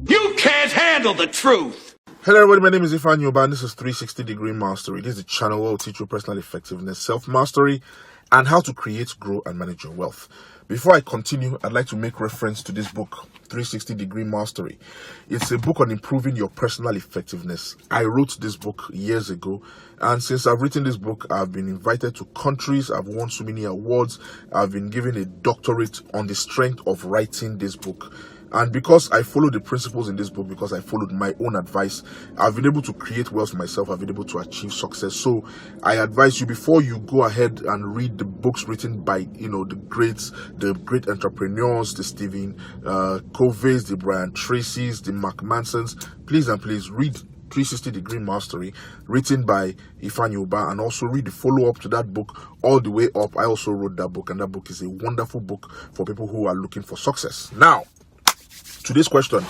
You can't handle the truth. Hello everybody, my name is Ifan Yoba and this is 360 Degree Mastery. This is the channel where I'll teach you personal effectiveness, self-mastery, and how to create, grow, and manage your wealth. Before I continue, I'd like to make reference to this book, 360 Degree Mastery. It's a book on improving your personal effectiveness. I wrote this book years ago, and since I've written this book, I've been invited to countries, I've won so many awards, I've been given a doctorate on the strength of writing this book. And because I followed the principles in this book, because I followed my own advice, I've been able to create wealth for myself. I've been able to achieve success. So I advise you, before you go ahead and read the books written by, the great entrepreneurs, the Stephen Coveys, the Brian Tracy's, the Mark Mansons, please and please read 360 Degree Mastery, written by Ifan Yoba, and also read the follow-up to that book, All the Way Up. I also wrote that book, and that book is a wonderful book for people who are looking for success. Now, today's question: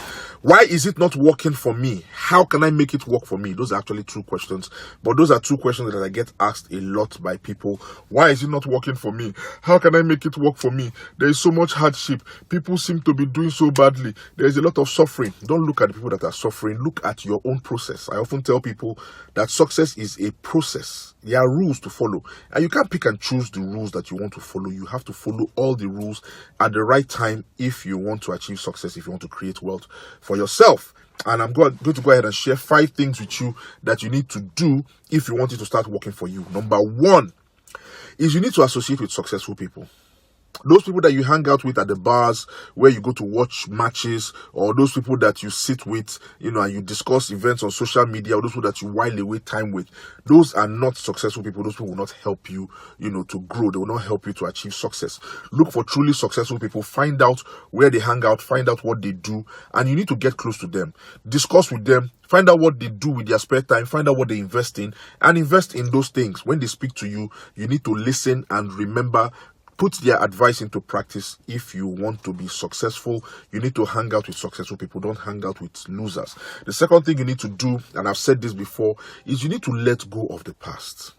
why is it not working for me? How can I make it work for me? Those are actually two questions, but those are two questions that I get asked a lot by people. Why is it not working for me? How can I make it work for me? There is so much hardship. People seem to be doing so badly. There is a lot of suffering. Don't look at the people that are suffering. Look at your own process. I often tell people that success is a process. There are rules to follow, and you can't pick and choose the rules that you want to follow. You have to follow all the rules at the right time if you want to achieve success, if you want to create wealth for yourself. And I'm going to go ahead and share 5 things with you that you need to do if you want it to start working for you. Number 1 is you need to associate with successful people. Those people that you hang out with at the bars where you go to watch matches, or those people that you sit with, and you discuss events on social media, or those people that you while away time with, those are not successful people. Those people will not help you, to grow. They will not help you to achieve success. Look for truly successful people. Find out where they hang out, find out what they do, and you need to get close to them. Discuss with them. Find out what they do with their spare time. Find out what they invest in, and invest in those things. When they speak to you, you need to listen and remember. Put their advice into practice. If you want to be successful, you need to hang out with successful people. Don't hang out with losers. The second thing you need to do, and I've said this before, is you need to let go of the past.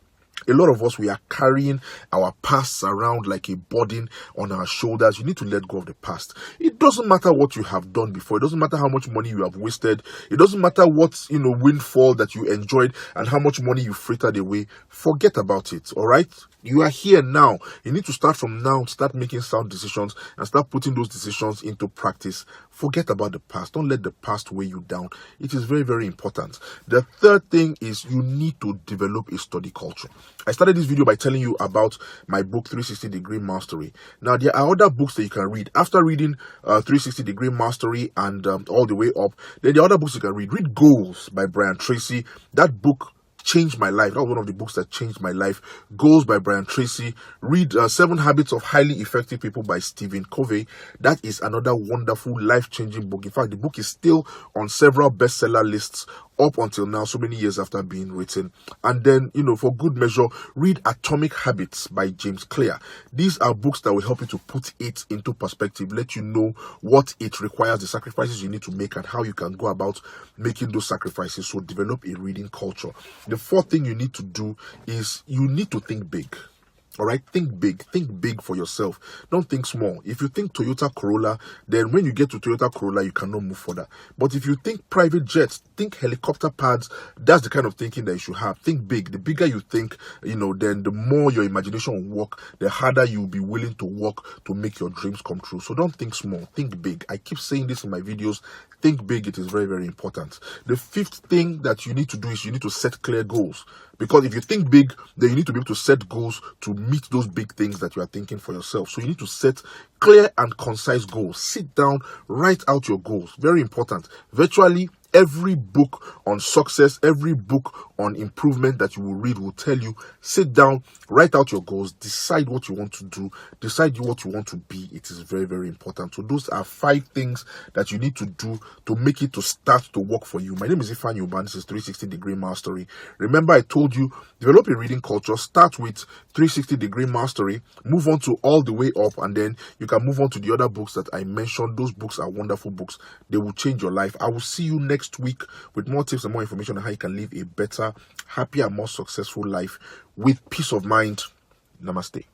A lot of us, we are carrying our pasts around like a burden on our shoulders. You need to let go of the past. It doesn't matter what you have done before. It doesn't matter how much money you have wasted. It doesn't matter what, windfall that you enjoyed and how much money you frittered away. Forget about it, all right? You are here now. You need to start from now, start making sound decisions and start putting those decisions into practice. Forget about the past. Don't let the past weigh you down. It is very, very important. The third thing is you need to develop a study culture. I started this video by telling you about my book, 360 Degree Mastery. Now, there are other books that you can read. After reading 360 Degree Mastery and All the Way Up, then there are other books you can read. Read Goals by Brian Tracy. That book changed my life. That was one of the books that changed my life. Goals by Brian Tracy. Read 7 Habits of Highly Effective People by Stephen Covey. That is another wonderful, life-changing book. In fact, the book is still on several bestseller lists up until now, so many years after being written. And then, for good measure, read Atomic Habits by James Clear. These are books that will help you to put it into perspective, let you know what it requires, the sacrifices you need to make, and how you can go about making those sacrifices. So develop a reading culture. The fourth thing you need to do is you need to think big. All right, think big for yourself. Don't think small. If you think Toyota Corolla, then when you get to Toyota Corolla, you cannot move further. But if you think private jets, think helicopter pads, that's the kind of thinking that you should have. Think big. The bigger you think, then the more your imagination will work, the harder you'll be willing to work to make your dreams come true. So don't think small, think big. I keep saying this in my videos. Think big. It is very, very important. The fifth thing that you need to do is you need to set clear goals. Because if you think big, then you need to be able to set goals to meet those big things that you are thinking for yourself. So you need to set clear and concise goals. Sit down, write out your goals. Very important. Virtually every book on success, every book on improvement that you will read will tell you, sit down, write out your goals, decide what you want to do, decide what you want to be. It is very, very important. So those are 5 things that you need to do to make it to start to work for you. My name is Ifan Yoba. This is 360 Degree Mastery. Remember, I told you, develop a reading culture. Start with 360 Degree Mastery, move on to All the Way Up, and then you can move on to the other books that I mentioned. Those books are wonderful books. They will change your life. I will see you next week with more tips and more information on how you can live a better, happier, more successful life with peace of mind. Namaste.